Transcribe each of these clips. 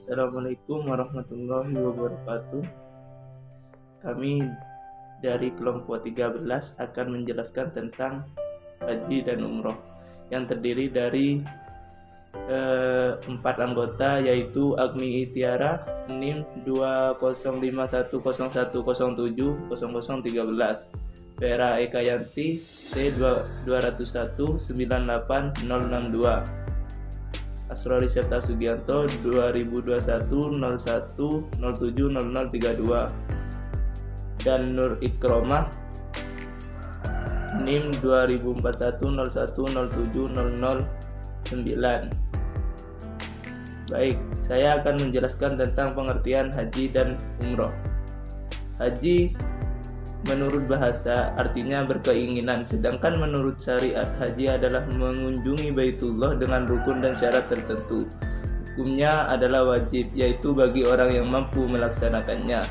Assalamualaikum warahmatullahi wabarakatuh. Kami dari kelompok 13 akan menjelaskan tentang haji dan umroh yang terdiri dari 4 anggota, yaitu Agni Itiara, NIM 205101070013, Vera Ekayanti, C201986062, Asrori Septa Sugianto 202101070032, dan Nur Ikromah NIM 204101070009. Baik, saya akan menjelaskan tentang pengertian haji dan umroh. Haji menurut bahasa artinya berkeinginan, sedangkan menurut syariat haji adalah mengunjungi Baitullah dengan rukun dan syarat tertentu. Hukumnya adalah wajib, yaitu bagi orang yang mampu melaksanakannya.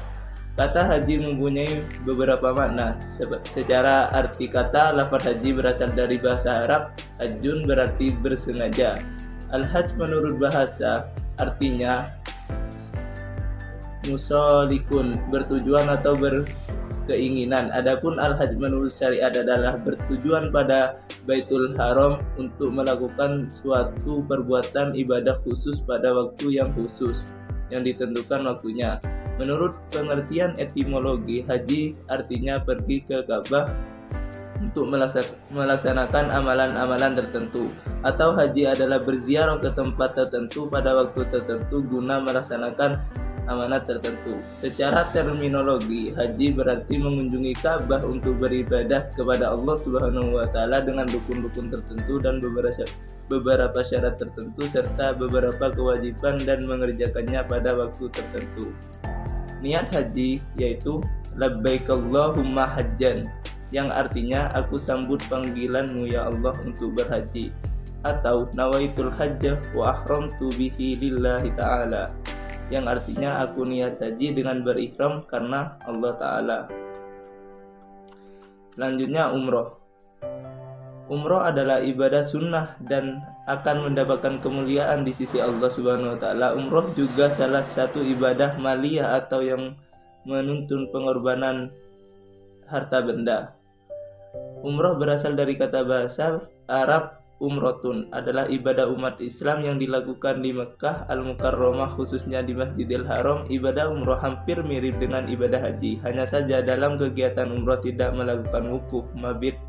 Kata haji mempunyai beberapa makna. Secara arti kata, lafaz haji berasal dari bahasa Arab. Hajjun berarti bersengaja. Al-hajj menurut bahasa artinya musolikun, bertujuan atau berkeinginan. Adapun al-hajj menurut syariat adalah bertujuan pada Baitul Haram untuk melakukan suatu perbuatan ibadah khusus pada waktu yang khusus yang ditentukan waktunya. Menurut pengertian etimologi, haji artinya pergi ke Ka'bah untuk melaksanakan amalan-amalan tertentu, atau haji adalah berziarah ke tempat tertentu pada waktu tertentu guna melaksanakan amanat tertentu. Secara terminologi, haji berarti mengunjungi Ka'bah untuk beribadah kepada Allah Subhanahu wa taala dengan rukun-rukun tertentu dan beberapa syarat tertentu serta beberapa kewajiban dan mengerjakannya pada waktu tertentu. Niat haji yaitu labbaik Allahumma hajjan, yang artinya aku sambut panggilanmu ya Allah untuk berhaji, atau nawaitul hajjah wa ahramtu bihi lillahi ta'ala, yang artinya aku niat haji dengan berihram karena Allah Ta'ala. Selanjutnya umroh. Umroh adalah ibadah sunnah dan akan mendapatkan kemuliaan di sisi Allah Subhanahu wa taala. Umroh juga salah satu ibadah maliyah atau yang menuntun pengorbanan harta benda. Umroh berasal dari kata bahasa Arab umrotun, adalah ibadah umat Islam yang dilakukan di Mekah Al-Mukarramah, khususnya di Masjidil Haram. Ibadah umroh hampir mirip dengan ibadah haji, hanya saja dalam kegiatan umroh tidak melakukan wukuf, mabit,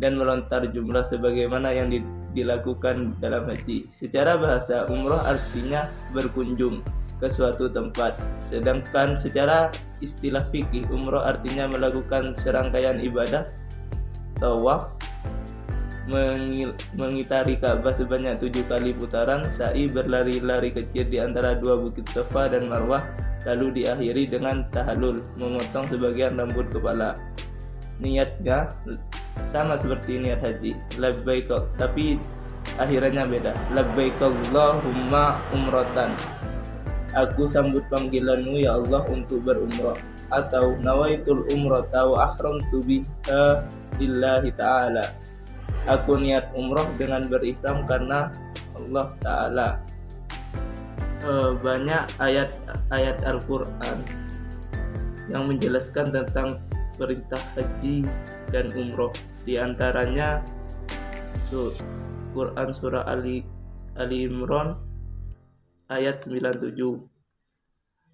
dan melontar jumlah sebagaimana yang dilakukan dalam haji. Secara bahasa, umroh artinya berkunjung ke suatu tempat, sedangkan secara istilah fikih, umroh artinya melakukan serangkaian ibadah tawaf, mengitari Ka'bah sebanyak 7 kali putaran, sa'i, berlari-lari kecil di antara 2 bukit Safa dan Marwah, lalu diakhiri dengan tahallul, memotong sebagian rambut kepala. Niatnya sama seperti niat haji, labbaik, tapi akhirannya beda. Labbaik Allahumma umratan, aku sambut panggilanmu ya Allah untuk berumrah, atau nawaitul umrata wa ahramtu biha lillahi ta'ala, aku niat umroh dengan berihram karena Allah Ta'ala. Banyak ayat-ayat Al-Quran yang menjelaskan tentang perintah haji dan umroh. Di antaranya Quran surah Ali Imran ayat 97,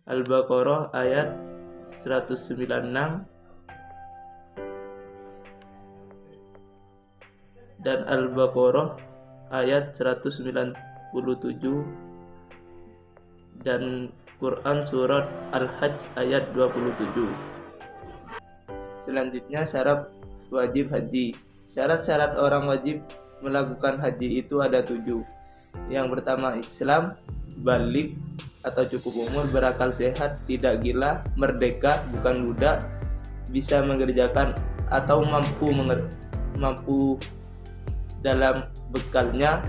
Al-Baqarah ayat 196, dan Al-Baqarah ayat 197, dan Quran surat Al-Hajj ayat 27. Selanjutnya syarat wajib haji. Syarat-syarat orang wajib melakukan haji itu ada 7. Yang pertama, Islam, balik atau cukup umur, berakal sehat, tidak gila, merdeka bukan budak, bisa mengerjakan atau mampu dalam bekalnya,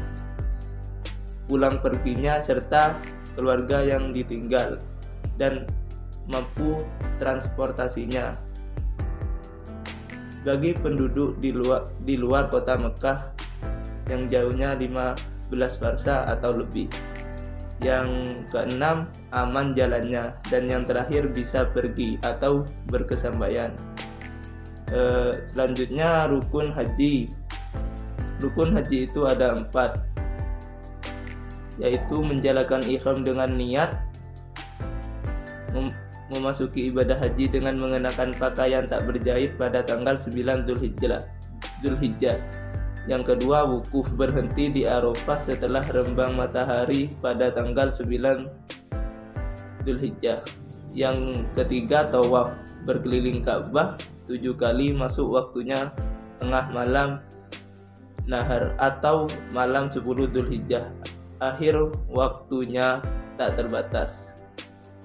pulang perginya, serta keluarga yang ditinggal, dan mampu transportasinya. Bagi penduduk di luar kota Mekah yang jauhnya 15 farsa atau lebih. Yang keenam, aman jalannya. Dan yang terakhir, bisa pergi atau berkesampaian. Selanjutnya rukun haji. Rukun haji itu ada 4, yaitu menjalankan ihram dengan niat, memasuki ibadah haji dengan mengenakan pakaian tak berjahit pada tanggal 9 Zulhijjah. Yang kedua, wukuf, berhenti di Arafah setelah rembang matahari pada tanggal 9 Zulhijjah. Yang ketiga, tawaf, berkeliling Ka'bah 7 kali, masuk waktunya tengah malam nahar atau malam 10 Zulhijjah. Akhir waktunya tak terbatas.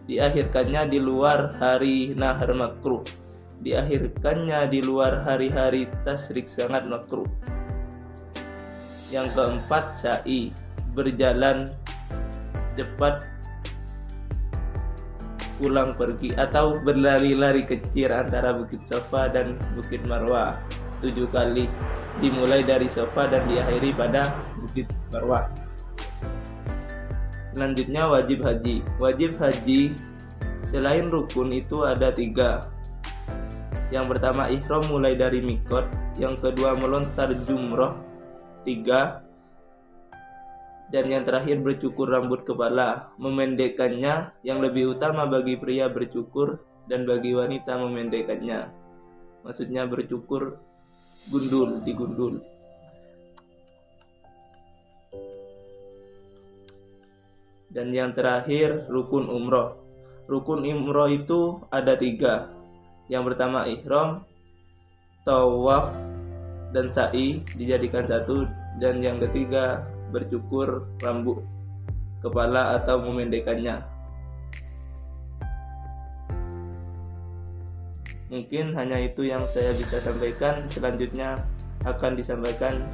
Diakhirkannya di luar hari nahar makruh. Diakhirkannya di luar hari-hari tasyrik sangat makruh. Yang keempat, sa'i, berjalan cepat pulang pergi atau berlari-lari kecil antara Bukit Safa dan Bukit Marwah 7 kali, dimulai dari Safa dan diakhiri pada Bukit Marwah. Selanjutnya, wajib haji. Wajib haji selain rukun itu ada 3. Yang pertama, ihram mulai dari mikot. Yang kedua, melontar jumroh 3. Dan yang terakhir, bercukur rambut kepala. Memendekkannya yang lebih utama bagi pria bercukur dan bagi wanita memendekkannya. Maksudnya bercukur digundul. Dan yang terakhir, rukun umroh. Rukun umroh itu ada 3. Yang pertama, ihram, tawaf, dan sa'i dijadikan satu. Dan yang ketiga, bercukur rambut kepala atau memendekkannya. Mungkin hanya itu yang saya bisa sampaikan. Selanjutnya akan disampaikan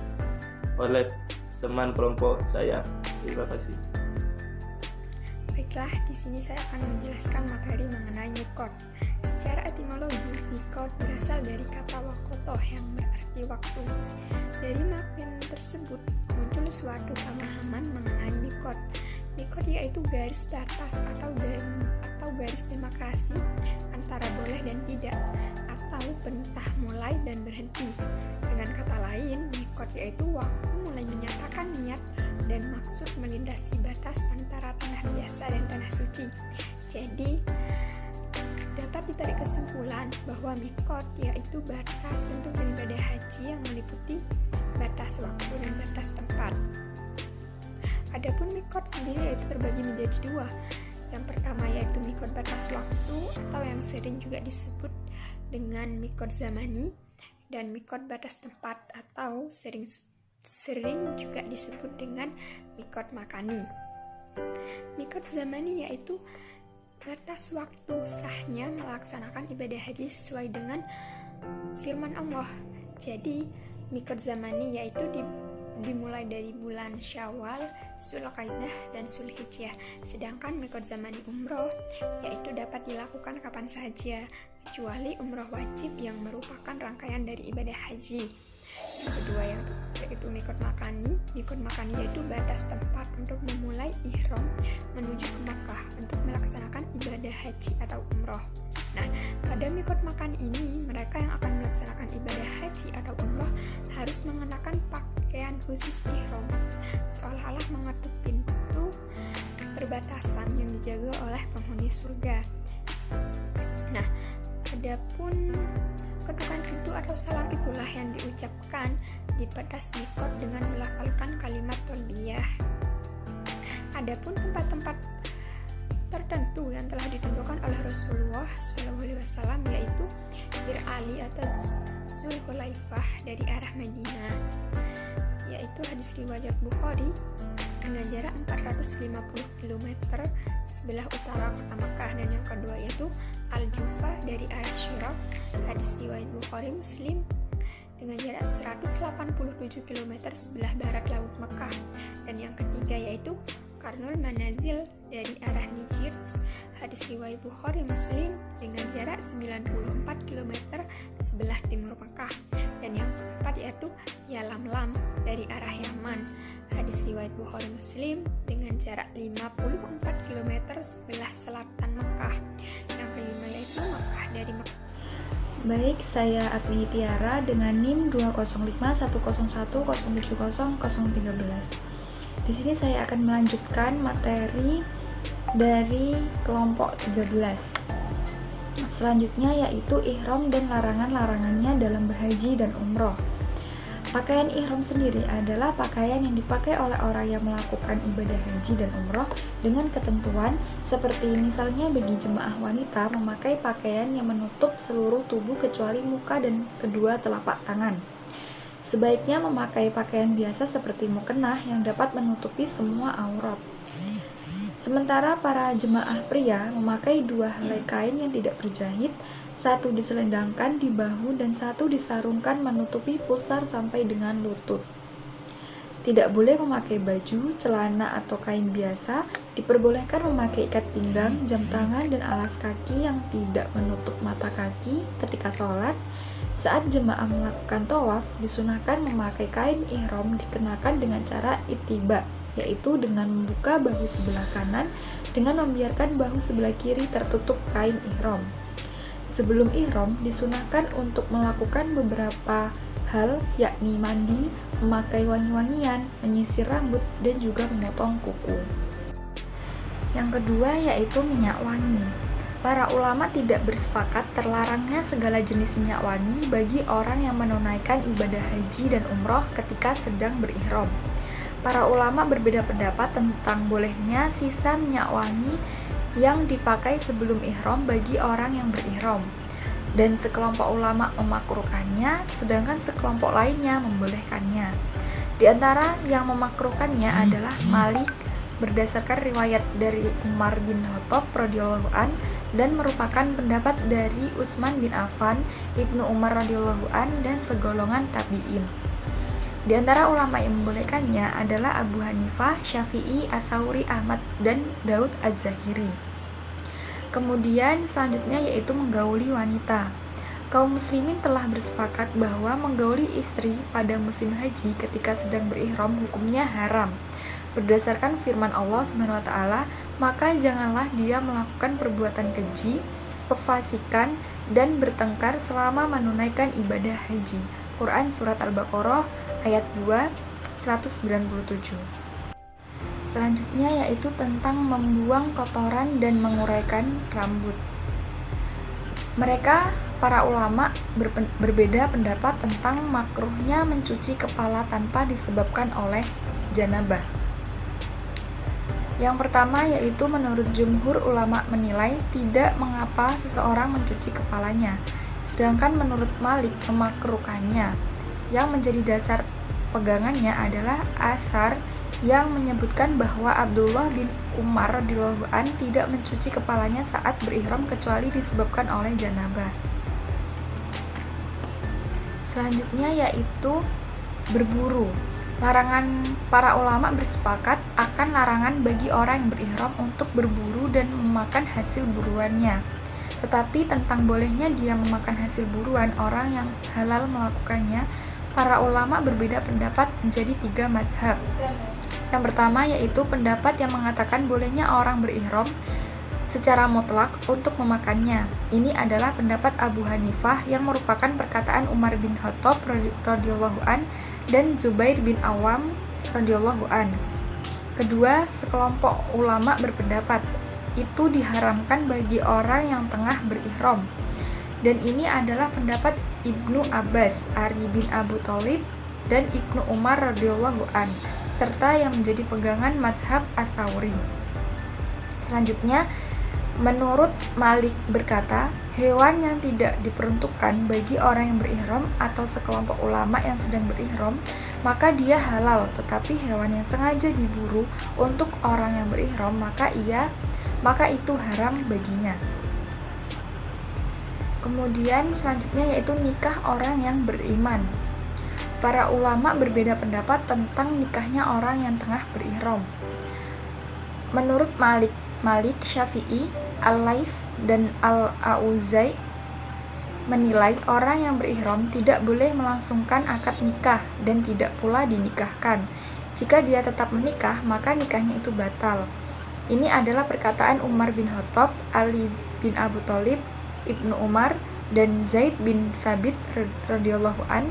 oleh teman kelompok saya. Terima kasih. Baiklah, di sini saya akan menjelaskan materi mengenai mikot. Secara etimologi, mikot berasal dari kata wakotoh yang berarti waktu. Dari makna tersebut muncul suatu pemahaman mengenai mikot. Mikot yaitu garis batas atau garis demarkasi antara boleh dan tidak, atau perintah mulai dan berhenti. Dengan kata lain, mikot yaitu waktu mulai menyatakan niat dan maksud melintasi batas antara tanah biasa dan tanah suci. Jadi dapat ditarik kesimpulan bahwa mikot yaitu batas untuk beribadah haji yang meliputi batas waktu dan batas tempat. Adapun mikot sendiri yaitu terbagi menjadi 2. Yang pertama yaitu mikot batas waktu atau yang sering juga disebut dengan mikot zamani, dan mikot batas tempat atau sering juga disebut dengan mikot makani. Mikot zamani yaitu batas waktu sahnya melaksanakan ibadah haji sesuai dengan firman Allah. Jadi mikot zamani yaitu dimulai dari bulan Syawal, Zulqa'dah, dan Zulhijjah. Sedangkan mikot zamani umroh yaitu dapat dilakukan kapan saja, kecuali umroh wajib yang merupakan rangkaian dari ibadah haji. Yang kedua yaitu mikot makani. Mikot makani yaitu batas tempat untuk memulai ihram menuju ke Makkah untuk melaksanakan ibadah haji atau umroh. Nah, pada mikot makani ini, mereka yang akan melaksanakan ibadah haji atau umroh harus mengenakan pakaian khusus ihram, seolah-olah mengetuk pintu perbatasan yang dijaga oleh penghuni surga. Nah, adapun ketukan pintu atau salam itulah yang diucapkan di batas mikot dengan melafalkan kalimat talbiyah. Adapun tempat-tempat tertentu yang telah ditentukan oleh Rasulullah SAW yaitu Bir Ali atau Zulhulaifah dari arah Madinah, yaitu hadis riwayat Bukhari dengan jarak 450 km sebelah utara kota Makkah. Dan yang kedua yaitu Al-Jufa dari arah Syirah, hadis riwayat Bukhari Muslim dengan jarak 187 km sebelah barat laut Makkah. Dan yang ketiga yaitu Karnul Manazil dari arah Nijd, hadis riwayat Bukhari Muslim dengan jarak 94 km sebelah timur Makkah. Dan yang keempat yaitu Yalamlam dari arah Yaman, hadis riwayat Bukhari Muslim dengan dengan jarak 54 km sebelah selatan Mekah. Yang kelima yaitu Mekah dari Mekah. Baik, saya Agni Tiara dengan NIM 2051101070013. Di sini saya akan melanjutkan materi dari kelompok 13. Selanjutnya yaitu ihram dan larangan-larangannya dalam berhaji dan umroh. Pakaian ihram sendiri adalah pakaian yang dipakai oleh orang yang melakukan ibadah haji dan umroh dengan ketentuan seperti misalnya bagi jemaah wanita memakai pakaian yang menutup seluruh tubuh kecuali muka dan kedua telapak tangan. Sebaiknya memakai pakaian biasa seperti mukennah yang dapat menutupi semua aurat. Sementara para jemaah pria memakai 2 helai kain yang tidak berjahit, satu diselendangkan di bahu dan satu disarungkan menutupi pusar sampai dengan lutut. Tidak boleh memakai baju, celana atau kain biasa, diperbolehkan memakai ikat pinggang, jam tangan, dan alas kaki yang tidak menutup mata kaki ketika sholat. Saat jemaah melakukan tawaf, disunahkan memakai kain ihram dikenakan dengan cara ittiba, yaitu dengan membuka bahu sebelah kanan dengan membiarkan bahu sebelah kiri tertutup kain ihram. Sebelum ihram, disunahkan untuk melakukan beberapa hal, yakni mandi, memakai wangi-wangian, menyisir rambut, dan juga memotong kuku. Yang kedua yaitu minyak wangi. Para ulama tidak bersepakat terlarangnya segala jenis minyak wangi bagi orang yang menunaikan ibadah haji dan umroh ketika sedang berihram. Para ulama berbeda pendapat tentang bolehnya sisa minyak wangi yang dipakai sebelum ihram bagi orang yang berihram, dan sekelompok ulama memakruhkannya, sedangkan sekelompok lainnya membolehkannya. Di antara yang memakruhkannya adalah Malik berdasarkan riwayat dari Umar bin Khattab radhiyallahu an, dan merupakan pendapat dari Utsman bin Affan, Ibnu Umar radhiyallahu an, dan segolongan tabi'in. Di antara ulama yang membolehkannya adalah Abu Hanifah, Syafi'i, Ats-Tsauri, Ahmad, dan Daud Az-Zahiri. Kemudian selanjutnya yaitu menggauli wanita. Kaum muslimin telah bersepakat bahwa menggauli istri pada musim haji ketika sedang berihram hukumnya haram. Berdasarkan firman Allah SWT, maka janganlah dia melakukan perbuatan keji, kefasikan, dan bertengkar selama menunaikan ibadah haji. Quran Surat Al-Baqarah ayat 2, 197. Selanjutnya yaitu tentang membuang kotoran dan menguraikan rambut. Mereka, para ulama, berbeda pendapat tentang makruhnya mencuci kepala tanpa disebabkan oleh janabah. Yang pertama yaitu menurut jumhur ulama menilai tidak mengapa seseorang mencuci kepalanya, sedangkan menurut Malik memakruhkannya. Yang menjadi dasar pegangannya adalah asar yang menyebutkan bahwa Abdullah bin Umar radhiyallahu an tidak mencuci kepalanya saat berihram kecuali disebabkan oleh janabah. Selanjutnya yaitu berburu. Larangan, para ulama bersepakat akan larangan bagi orang yang berihram untuk berburu dan memakan hasil buruannya. Tetapi tentang bolehnya dia memakan hasil buruan orang yang halal melakukannya, para ulama berbeda pendapat menjadi 3 mazhab. Yang pertama yaitu pendapat yang mengatakan bolehnya orang berihram secara mutlak untuk memakannya. Ini adalah pendapat Abu Hanifah yang merupakan perkataan Umar bin Khattab radhiyallahu an dan Zubair bin Awam radhiyallahu an. Kedua, sekelompok ulama berpendapat itu diharamkan bagi orang yang tengah berihram. Dan ini adalah pendapat Ibnu Abbas, Ali bin Abu Thalib, dan Ibnu Umar radhiyallahu an, serta yang menjadi pegangan mazhab Ats-Tsauri. Selanjutnya, menurut Malik berkata, hewan yang tidak diperuntukkan bagi orang yang berihram atau sekelompok ulama yang sedang berihram, maka dia halal, tetapi hewan yang sengaja diburu untuk orang yang berihram, maka itu haram baginya. Kemudian selanjutnya yaitu nikah orang yang beriman. Para ulama berbeda pendapat tentang nikahnya orang yang tengah berihram. Menurut Malik, Syafi'i, Al-Laits, dan Al-Auza'i, menilai orang yang berihram tidak boleh melangsungkan akad nikah dan tidak pula dinikahkan. Jika dia tetap menikah, maka nikahnya itu batal. Ini adalah perkataan Umar bin Khattab, Ali bin Abu Thalib, Ibnu Umar, dan Zaid bin Thabit radhiyallahu an.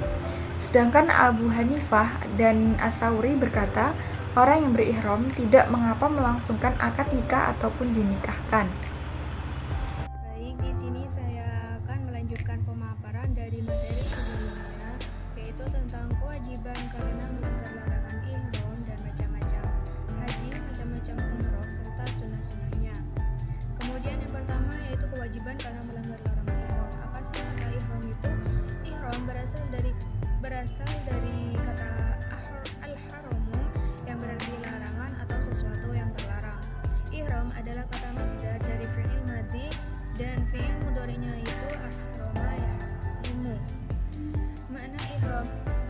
Sedangkan Abu Hanifah dan Ats-Tsauri berkata, orang yang berihram tidak mengapa melangsungkan akad nikah ataupun dinikahkan. Baik, di sini saya akan melanjutkan pemaparan dari materi sebelumnya, yaitu tentang kewajiban karena melanggar larangan ihram dan macam-macam haji, macam-macam umroh, serta sunnah-sunnahnya. Kemudian yang pertama yaitu kewajiban karena melanggar larangan ihram. Apa sih kata ihram itu? Ihram berasal dari kata al-haramu yang berarti larangan atau sesuatu yang terlarang. Ihram adalah kata masdar dari fi'il madhi dan fi'il mudhari'nya itu ahrama yahrimu. Makna ihram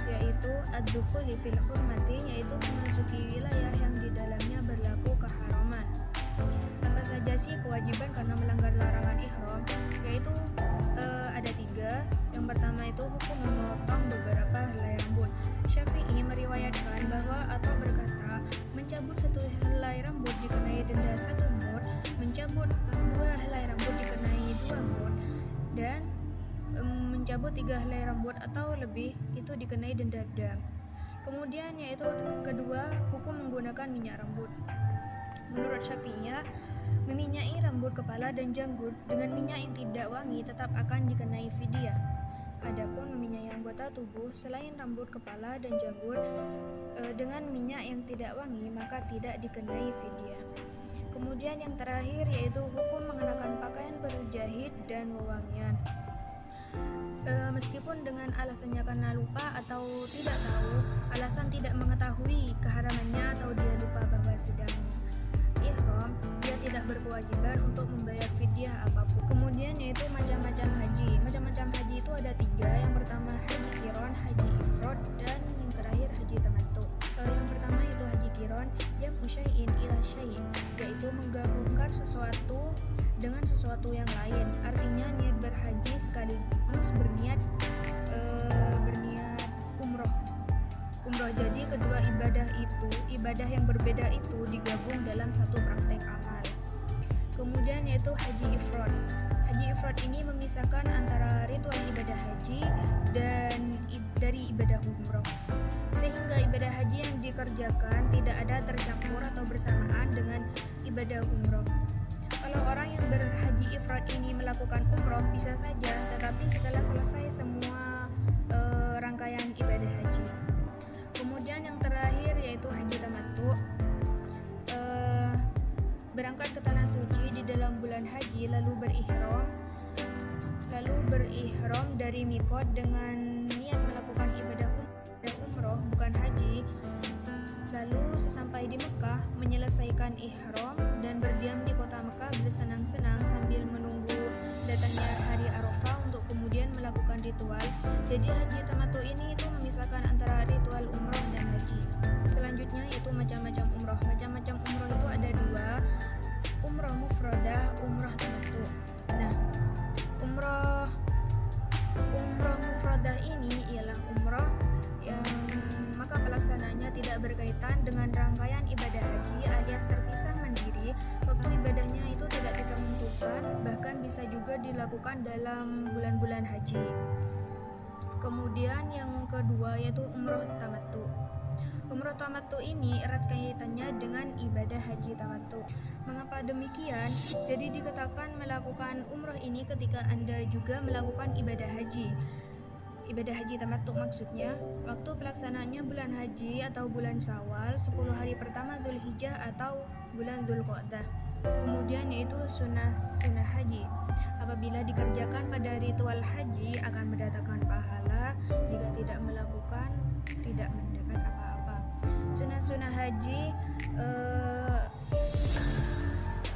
yaitu ad-dukhuli fil hurmati, yaitu memasuki wilayah yang di dalamnya berlaku keharaman. Apa saja sih kewajiban karena melanggar larangan ihram? Yaitu ada 3. Yang pertama itu hukum memotong beberapa helai rambut. Syafi'i meriwayatkan bahwa atau berkata, mencabut 1 helai rambut dikenai denda 1 mud, mencabut 2 helai rambut dikenai 2 mud, dan mencabut 3 helai rambut atau lebih itu dikenai denda dam. Kemudian yaitu kedua, hukum menggunakan minyak rambut. Menurut Syafi'iyah, meminyaki rambut kepala dan janggut dengan minyak yang tidak wangi tetap akan dikenai fidyah. Adapun meminyaki anggota tubuh selain rambut kepala dan janggut dengan minyak yang tidak wangi maka tidak dikenai fidyah. Kemudian yang terakhir yaitu hukum mengenakan pakaian berjahit dan wewangian. Meskipun dengan alasannya karena lupa atau tidak tahu, alasan tidak mengetahui keharamannya atau dia lupa bahwa sedang ihram, dia tidak berkewajiban untuk membayar fidyah apapun. Kemudian yaitu macam-macam haji. Macam-macam haji itu ada 3. Yang pertama haji qiron, haji ifrad, dan yang terakhir haji tamattu. Yang pertama itu haji qiron, yang syai'in ila syai', yaitu menggabungkan sesuatu dengan sesuatu yang lain. Artinya niat berhaji sekaligus berniat umroh. Jadi kedua ibadah yang berbeda itu digabung dalam satu praktek amal. Kemudian yaitu haji ifrad. Haji ifrad ini memisahkan antara ritual ibadah haji dan dari ibadah umroh, sehingga ibadah haji yang dikerjakan tidak ada tercampur atau bersamaan dengan ibadah umroh. Kalau orang yang berhaji ifrad ini melakukan umroh bisa saja, tetapi setelah selesai semua rangkaian ibadah haji. Kemudian yang terakhir yaitu haji tamattu. Berangkat ke tanah suci di dalam bulan haji lalu berihram dari mikot dengan niat melakukan ibadah umroh bukan haji. Lalu sesampai di Mekah menyelesaikan ihram dan berdiam di kota Mekah bersenang-senang sambil menunggu datangnya hari Arafah untuk kemudian melakukan ritual. Jadi haji tamattu ini itu memisahkan antara ritual umroh dan haji. Selanjutnya yaitu macam-macam umroh. Macam-macam umroh itu ada 2, umroh mufradah, umroh tamattu. Nah, umroh mufradah ini ialah umroh yang maka pelaksanaannya tidak berkaitan dengan rangkaian ibadah haji alias terpisah mandiri. Waktu ibadahnya itu tidak ditentukan, bahkan bisa juga dilakukan dalam bulan-bulan haji. Kemudian yang kedua yaitu umroh tamattu. Umroh tamattu ini erat kaitannya dengan ibadah haji tamattu. Mengapa demikian? Jadi dikatakan melakukan umroh ini ketika Anda juga melakukan ibadah haji. Ibadah haji tamattu maksudnya waktu pelaksanaannya bulan haji atau bulan Syawal, 10 hari pertama Dzulhijjah atau bulan Dzulqa'dah. Kemudian yaitu sunnah haji. Apabila dikerjakan pada ritual haji akan mendatangkan pahala, jika tidak melakukan tidak mendapat apa-apa. Sunnah haji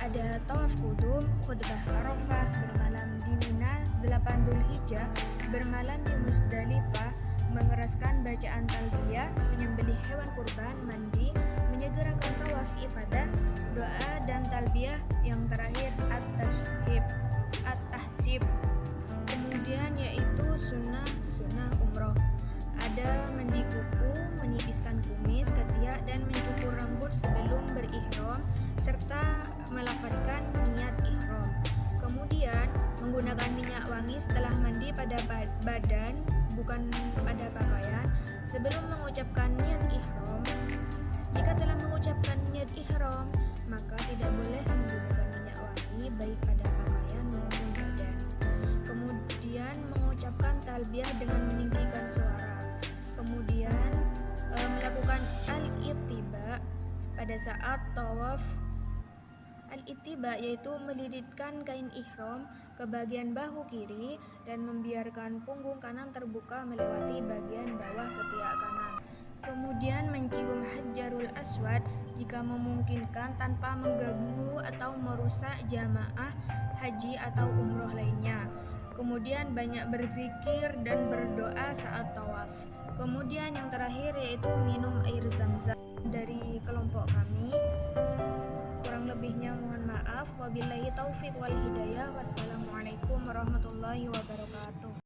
ada tawaf qudum, khutbah Arafah, bermalam di Mina 8 Dzulhijjah, bermalam di Muzdalifah, mengeraskan bacaan talbiyah, menyembelih hewan kurban, mandi, menyegerakan tawaf ifadah, doa dan talbiyah, yang terakhir at-tahsib. Kemudian yaitu sunnah umroh. Ada mandi kuku, menipiskan kumis, ketiak, dan mencukur rambut sebelum berihram serta melafazkan niat ihram. Kemudian menggunakan minyak wangi setelah mandi pada badan, bukan pada pakaian, sebelum mengucapkan niat ihram. Jika telah mengucapkan niat ihram, maka tidak boleh menggunakan minyak wangi baik pada pakaian maupun badan. Kemudian mengucapkan talbiyah dengan meninggikan suara. Kemudian melakukan al-ittiba pada saat tawaf. Al-ittiba yaitu melilitkan kain ihram ke bagian bahu kiri dan membiarkan punggung kanan terbuka melewati bagian bawah ketiak kanan. Kemudian mencium Hajarul Aswad jika memungkinkan tanpa mengganggu atau merusak jamaah haji atau umroh lainnya. Kemudian banyak berzikir dan berdoa saat tawaf. Kemudian yang terakhir yaitu minum air zam-zam. Dari kelompok kami, kurang lebihnya mohon maaf. Wabillahi taufiq wal hidayah. Wassalamualaikum warahmatullahi wabarakatuh.